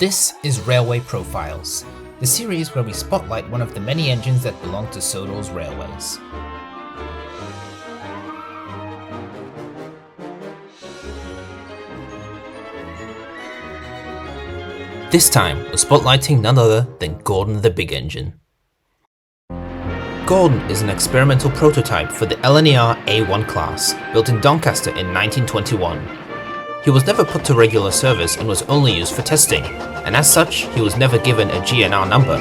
This is Railway Profiles, the series where we spotlight one of the many engines that belong to Sodor's railways. This time, we're spotlighting none other than Gordon the Big Engine. Gordon is an experimental prototype for the LNER A1 class, built in Doncaster in 1921. He was never put to regular service and was only used for testing, and as such, he was never given a GNR number.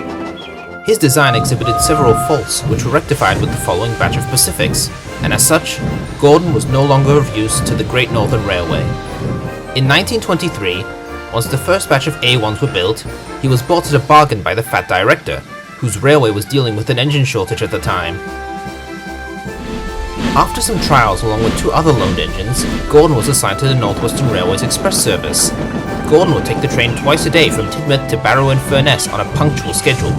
His design exhibited several faults which were rectified with the following batch of Pacifics, and as such, Gordon was no longer of use to the Great Northern Railway. In 1923, once the first batch of A1s were built, he was bought at a bargain by the Fat Director, whose railway was dealing with an engine shortage at the time. After some trials along with two other loaned engines, Gordon was assigned to the Northwestern Railway's express service. Gordon would take the train twice a day from Tidmouth to Barrow-in-Furness on a punctual schedule.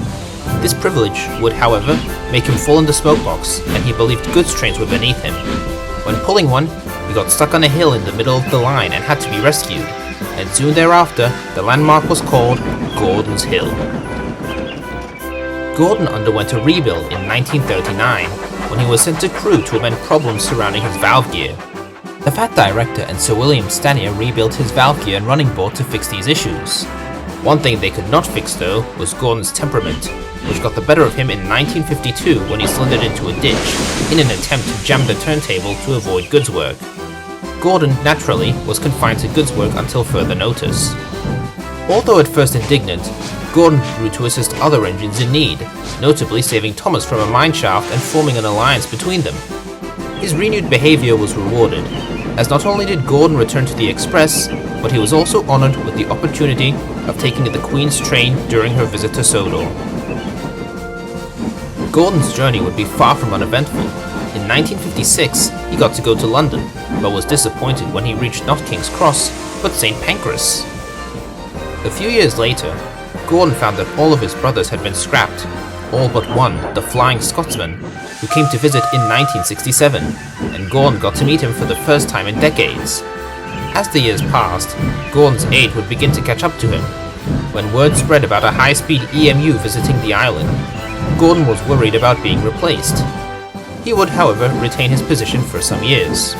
This privilege would, however, make him fall in the smokebox, and he believed goods trains were beneath him. When pulling one, he got stuck on a hill in the middle of the line and had to be rescued, and soon thereafter, the landmark was called Gordon's Hill. Gordon underwent a rebuild in 1939, when he was sent to Crewe to amend problems surrounding his valve gear. The Fat Director and Sir William Stanier rebuilt his valve gear and running board to fix these issues. One thing they could not fix though was Gordon's temperament, which got the better of him in 1952 when he slendered into a ditch in an attempt to jam the turntable to avoid goods work. Gordon, naturally, was confined to goods work until further notice. Although at first indignant, Gordon grew to assist other engines in need, notably saving Thomas from a mineshaft and forming an alliance between them. His renewed behaviour was rewarded, as not only did Gordon return to the Express, but he was also honoured with the opportunity of taking the Queen's train during her visit to Sodor. Gordon's journey would be far from uneventful. In 1956, he got to go to London, but was disappointed when he reached not King's Cross, but St. Pancras. A few years later, Gordon found that all of his brothers had been scrapped, all but one, the Flying Scotsman, who came to visit in 1967, and Gordon got to meet him for the first time in decades. As the years passed, Gordon's age would begin to catch up to him. When word spread about a high-speed EMU visiting the island, Gordon was worried about being replaced. He would, however, retain his position for some years.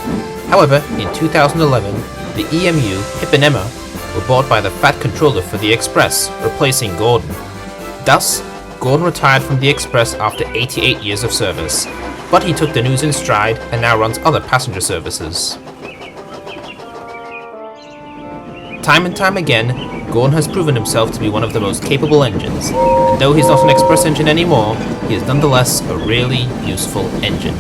However, in 2011, the EMU, Hip and Emma, were bought by the Fat Controller for the Express, replacing Gordon. Thus, Gordon retired from the Express after 88 years of service, but he took the news in stride and now runs other passenger services. Time and time again, Gordon has proven himself to be one of the most capable engines, and though he's not an Express engine anymore, he is nonetheless a really useful engine.